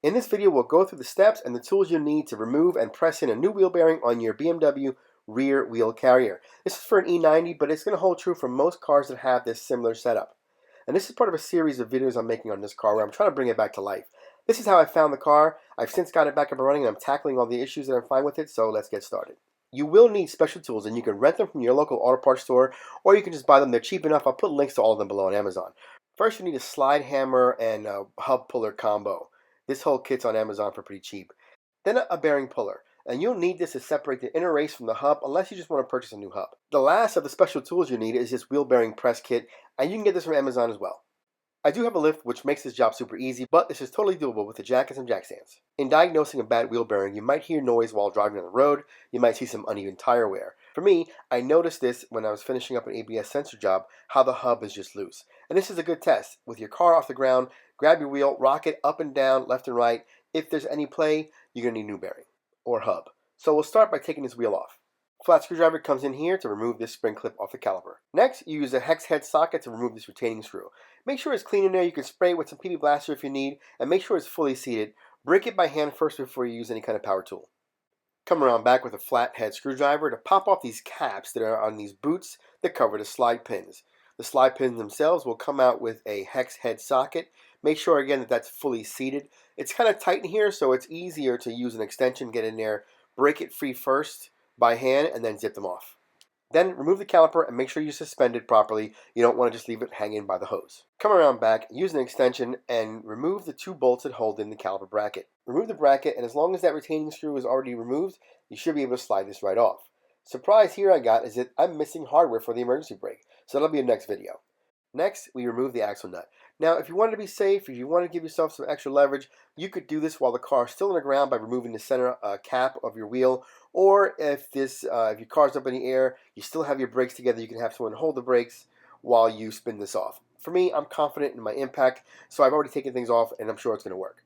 In this video, we'll go through the steps and the tools you'll need to remove and press in a new wheel bearing on your BMW rear wheel carrier. This is for an E90, but it's going to hold true for most cars that have this similar setup. And this is part of a series of videos I'm making on this car where I'm trying to bring it back to life. This is how I found the car. I've since got it back up and running, and I'm tackling all the issues that I'm fine with it, so let's get started. You will need special tools, and you can rent them from your local auto parts store, or you can just buy them. They're cheap enough. I'll put links to all of them below on Amazon. First, you need a slide hammer and a hub puller combo. This whole kit's on Amazon for pretty cheap. Then a bearing puller, and you'll need this to separate the inner race from the hub unless you just want to purchase a new hub. The last of the special tools you need is this wheel bearing press kit, and you can get this from Amazon as well. I do have a lift, which makes this job super easy, but this is totally doable with the jack and some jack stands. In diagnosing a bad wheel bearing, you might hear noise while driving on the road. You might see some uneven tire wear. For me, I noticed this when I was finishing up an ABS sensor job, how the hub is just loose. And this is a good test. With your car off the ground, grab your wheel, rock it up and down, left and right. If there's any play, you're going to need a new bearing or hub. So we'll start by taking this wheel off. Flat screwdriver comes in here to remove this spring clip off the caliper. Next, you use a hex head socket to remove this retaining screw. Make sure it's clean in there. You can spray it with some PB Blaster if you need, and make sure it's fully seated. Break it by hand first before you use any kind of power tool. Come around back with a flat head screwdriver to pop off these caps that are on these boots that cover the slide pins. The slide pins themselves will come out with a hex head socket. Make sure again that that's fully seated. It's kind of tight in here, so it's easier to use an extension, get in there, break it free first by hand, and then zip them off. Then remove the caliper and make sure you suspend it properly. You don't want to just leave it hanging by the hose. Come around back, use an extension, and remove the two bolts that hold in the caliper bracket. Remove the bracket, and as long as that retaining screw is already removed, you should be able to slide this right off. Surprise here I got is that I'm missing hardware for the emergency brake, so that'll be a next video. Next, we remove the axle nut. Now, if you want to be safe, if you want to give yourself some extra leverage, you could do this while the car is still on the ground by removing the center cap of your wheel. Or if your car's up in the air, you still have your brakes together, you can have someone hold the brakes while you spin this off. For me, I'm confident in my impact, so I've already taken things off, and I'm sure it's going to work.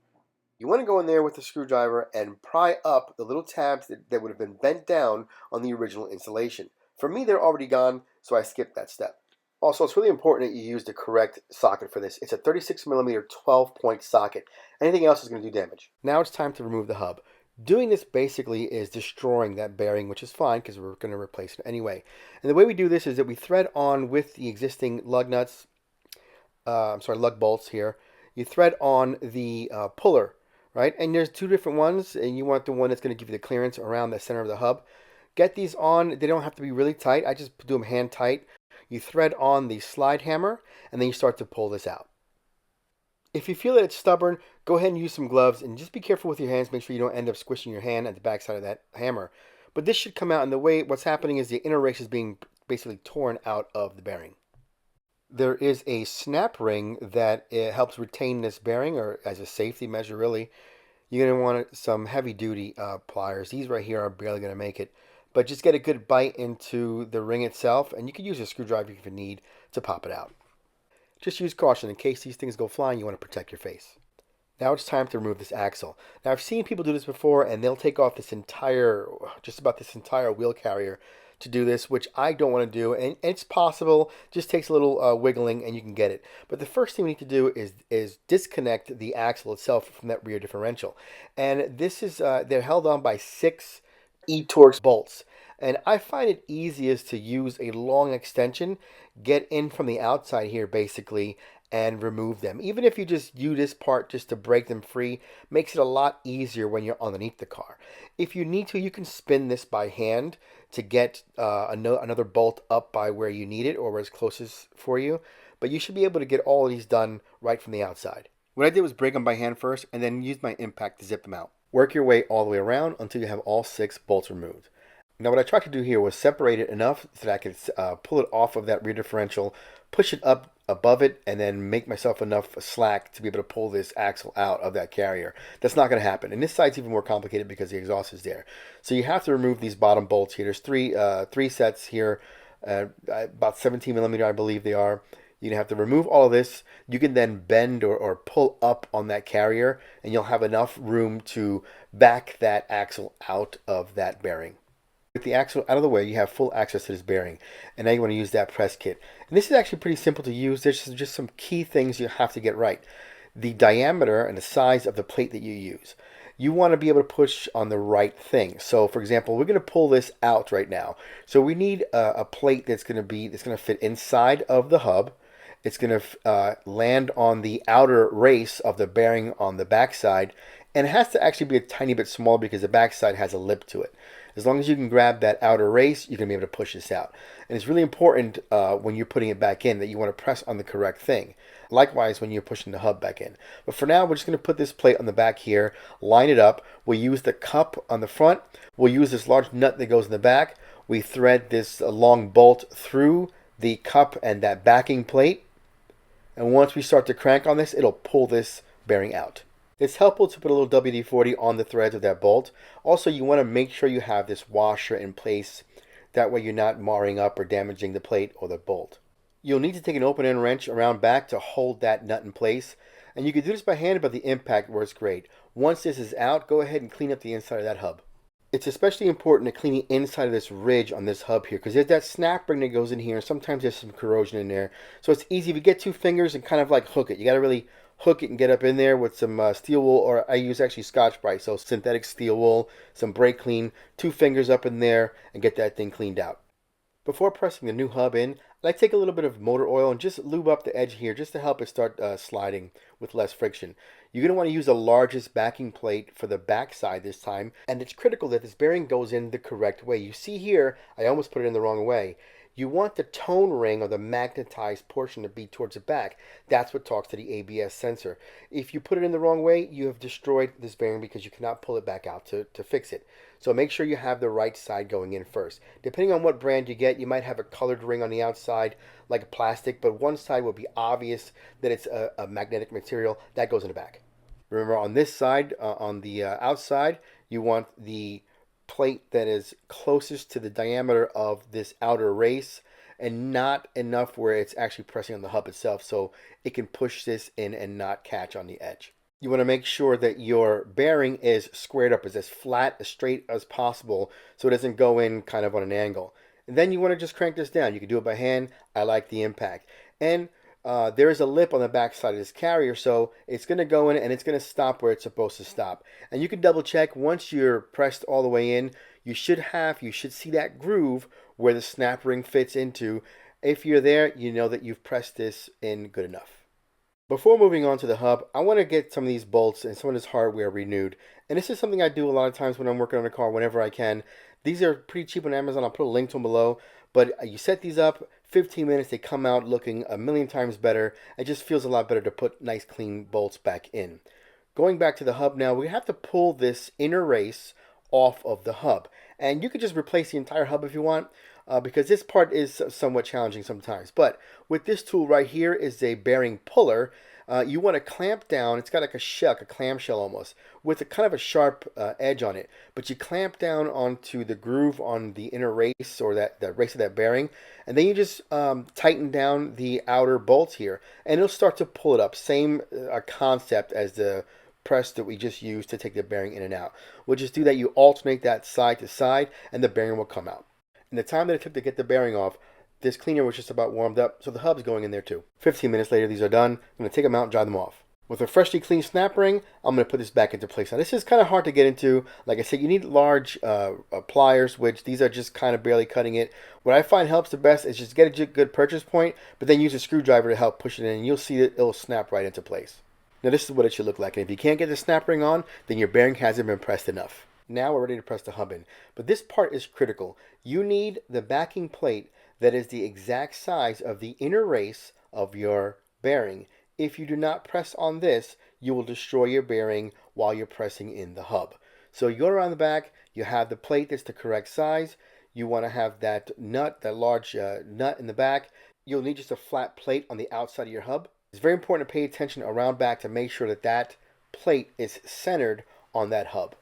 You want to go in there with the screwdriver and pry up the little tabs that would have been bent down on the original installation. For me, they're already gone, so I skipped that step. Also, it's really important that you use the correct socket for this. It's a 36mm 12-point socket. Anything else is going to do damage. Now it's time to remove the hub. Doing this basically is destroying that bearing, which is fine because we're going to replace it anyway. And the way we do this is that we thread on with the existing lug nuts, lug bolts here. You thread on the puller, right? And there's two different ones, and you want the one that's going to give you the clearance around the center of the hub. Get these on. They don't have to be really tight. I just do them hand tight. You thread on the slide hammer, and then you start to pull this out. If you feel that it's stubborn, go ahead and use some gloves, and just be careful with your hands. Make sure you don't end up squishing your hand at the backside of that hammer. But this should come out, and the way what's happening is the inner race is being basically torn out of the bearing. There is a snap ring that helps retain this bearing, or as a safety measure, really. You're going to want some heavy-duty pliers. These right here are barely going to make it. But just get a good bite into the ring itself, and you can use a screwdriver if you need to pop it out. Just use caution. In case these things go flying, you want to protect your face. Now it's time to remove this axle. Now I've seen people do this before, and they'll take off just about this entire wheel carrier to do this, which I don't want to do, and it's possible. Just takes a little wiggling, and you can get it. But the first thing we need to do is disconnect the axle itself from that rear differential, and this is they're held on by 6 E-Torx bolts, and I find it easiest to use a long extension, get in from the outside here basically, and remove them. Even if you just use this part just to break them free, makes it a lot easier when you're underneath the car. If you need to, you can spin this by hand to get another bolt up by where you need it or where it's closest for you, but you should be able to get all of these done right from the outside. What I did was break them by hand first and then use my impact to zip them out. Work your way all the way around until you have all 6 bolts removed. Now what I tried to do here was separate it enough so that I could pull it off of that rear differential, push it up above it, and then make myself enough slack to be able to pull this axle out of that carrier. That's not going to happen. And this side's even more complicated because the exhaust is there. So you have to remove these bottom bolts here. There's three sets here, about 17mm I believe they are. You're going to have to remove all of this. You can then bend or pull up on that carrier, and you'll have enough room to back that axle out of that bearing. With the axle out of the way, you have full access to this bearing, and now you want to use that press kit. And this is actually pretty simple to use. There's just some key things you have to get right. the diameter and the size of the plate that you use. You want to be able to push on the right thing. So for example, we're going to pull this out right now. So we need a plate that's going to fit inside of the hub. It's going to land on the outer race of the bearing on the backside, and it has to actually be a tiny bit smaller because the backside has a lip to it. As long as you can grab that outer race, you can be able to push this out. And it's really important when you're putting it back in that you want to press on the correct thing. Likewise, when you're pushing the hub back in. But for now, we're just going to put this plate on the back here, line it up. We'll use the cup on the front. We'll use this large nut that goes in the back. We thread this long bolt through the cup and that backing plate. And once we start to crank on this, it'll pull this bearing out. It's helpful to put a little WD-40 on the threads of that bolt. Also, you want to make sure you have this washer in place. That way you're not marring up or damaging the plate or the bolt. You'll need to take an open end wrench around back to hold that nut in place. And you can do this by hand, but the impact works great. Once this is out, go ahead and clean up the inside of that hub. It's especially important to clean the inside of this ridge on this hub here because there's that snap ring that goes in here, and sometimes there's some corrosion in there. So it's easy if you get two fingers and kind of like hook it. You got to really hook it and get up in there with some steel wool, or I use actually Scotch-Brite, so synthetic steel wool, some brake clean, 2 fingers up in there, and get that thing cleaned out. Before pressing the new hub in, I like to take a little bit of motor oil and just lube up the edge here just to help it start sliding with less friction. You're going to want to use the largest backing plate for the back side this time, and it's critical that this bearing goes in the correct way. You see here, I almost put it in the wrong way. You want the tone ring or the magnetized portion to be towards the back. That's what talks to the ABS sensor. If you put it in the wrong way, you have destroyed this bearing because you cannot pull it back out to fix it. So make sure you have the right side going in first. Depending on what brand you get, you might have a colored ring on the outside like a plastic, but one side will be obvious that it's a magnetic material. That goes in the back. Remember, on this side, on the outside, you want the plate that is closest to the diameter of this outer race and not enough where it's actually pressing on the hub itself so it can push this in and not catch on the edge. You want to make sure that your bearing is squared up, is as flat, as straight as possible so it doesn't go in kind of on an angle. And then you want to just crank this down. You can do it by hand. I like the impact. And there is a lip on the back side of this carrier, so it's going to go in and it's going to stop where it's supposed to stop. And you can double check once you're pressed all the way in. You should see that groove where the snap ring fits into. If you're there, you know that you've pressed this in good enough. Before moving on to the hub, I want to get some of these bolts and some of this hardware renewed. And this is something I do a lot of times when I'm working on a car, whenever I can. These are pretty cheap on Amazon. I'll put a link to them below. But you set these up, 15 minutes, they come out looking a million times better. It just feels a lot better to put nice clean bolts back in. Going back to the hub now, we have to pull this inner race off of the hub. And you could just replace the entire hub if you want, because this part is somewhat challenging sometimes. But with this tool right here is a bearing puller. You want to clamp down. It's got like a shuck, a clamshell almost, with a kind of a sharp edge on it. But you clamp down onto the groove on the inner race or that race of that bearing, and then you just tighten down the outer bolts here, and it'll start to pull it up. Same concept as the press that we just used to take the bearing in and out. We'll just do that. You alternate that side to side, and the bearing will come out. In the time that it took to get the bearing off, this cleaner was just about warmed up, so the hub's going in there too. 15 minutes later, these are done. I'm going to take them out and dry them off. With a freshly cleaned snap ring, I'm going to put this back into place. Now, this is kind of hard to get into. Like I said, you need large pliers, which these are just kind of barely cutting it. What I find helps the best is just get a good purchase point, but then use a screwdriver to help push it in, and you'll see that it'll snap right into place. Now, this is what it should look like. And if you can't get the snap ring on, then your bearing hasn't been pressed enough. Now we're ready to press the hub in. But this part is critical. You need the backing plate that is the exact size of the inner race of your bearing. If you do not press on this, you will destroy your bearing while you're pressing in the hub. So you go around the back, you have the plate that's the correct size. You want to have that nut, that large nut in the back. You'll need just a flat plate on the outside of your hub. It's very important to pay attention around back to make sure that that plate is centered on that hub.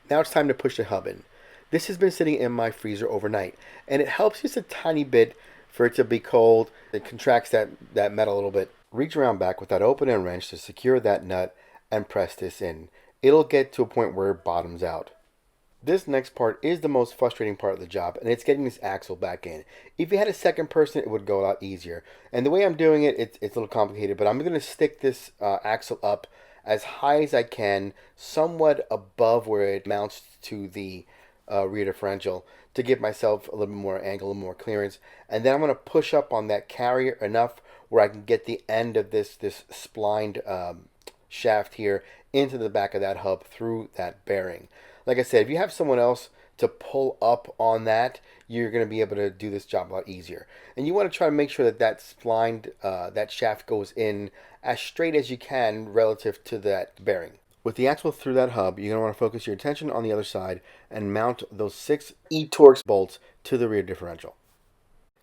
Now it's time to push the hub in. This has been sitting in my freezer overnight, and it helps just a tiny bit for it to be cold. It contracts that metal a little bit. Reach around back with that open end wrench to secure that nut and press this in. It'll get to a point where it bottoms out. This next part is the most frustrating part of the job, and it's getting this axle back in. If you had a second person, it would go a lot easier. And the way I'm doing it, it's a little complicated, but I'm going to stick this axle up as high as I can, somewhat above where it mounts to the rear differential, to give myself a little bit more angle, a little more clearance. And then I'm going to push up on that carrier enough where I can get the end of this splined shaft here into the back of that hub through that bearing. Like I said, if you have someone else to pull up on that, you're going to be able to do this job a lot easier. And you want to try to make sure that that splined, that shaft goes in as straight as you can relative to that bearing. With the axle through that hub, you're going to want to focus your attention on the other side and mount those 6 E-Torx bolts to the rear differential.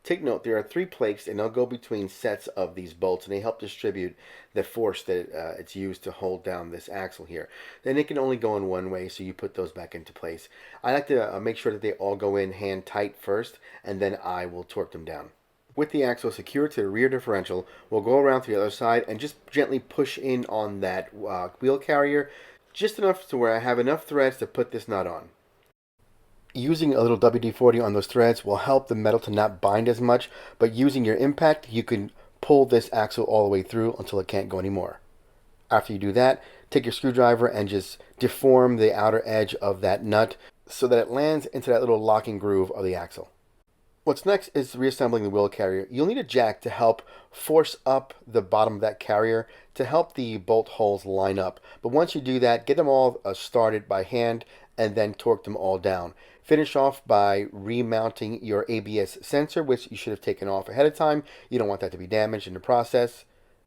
Take note, there are 3 plates, and they'll go between sets of these bolts, and they help distribute the force that it's used to hold down this axle here. Then it can only go in one way, so you put those back into place. I like to make sure that they all go in hand tight first, and then I will torque them down. With the axle secured to the rear differential, we'll go around to the other side and just gently push in on that wheel carrier, just enough to where I have enough threads to put this nut on. Using a little WD-40 on those threads will help the metal to not bind as much, but using your impact, you can pull this axle all the way through until it can't go anymore. After you do that, take your screwdriver and just deform the outer edge of that nut so that it lands into that little locking groove of the axle. What's next is reassembling the wheel carrier. You'll need a jack to help force up the bottom of that carrier to help the bolt holes line up. But once you do that, get them all started by hand and then torque them all down. Finish off by remounting your ABS sensor, which you should have taken off ahead of time. You don't want that to be damaged in the process.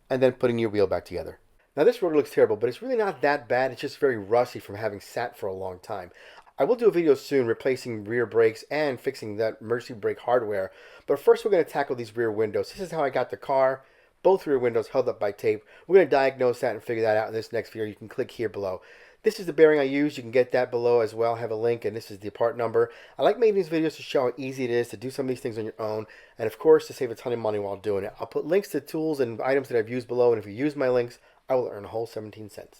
And then putting your wheel back together. Now this rotor looks terrible, but it's really not that bad. It's just very rusty from having sat for a long time. I will do a video soon replacing rear brakes and fixing that emergency brake hardware. But first we're going to tackle these rear windows. This is how I got the car. Both rear windows held up by tape. We're going to diagnose that and figure that out in this next video. You can click here below. This is the bearing I use. You can get that below as well. I have a link, and this is the part number. I like making these videos to show how easy it is to do some of these things on your own, and of course to save a ton of money while doing it. I'll put links to tools and items that I've used below, and if you use my links, I will earn a whole 17 cents.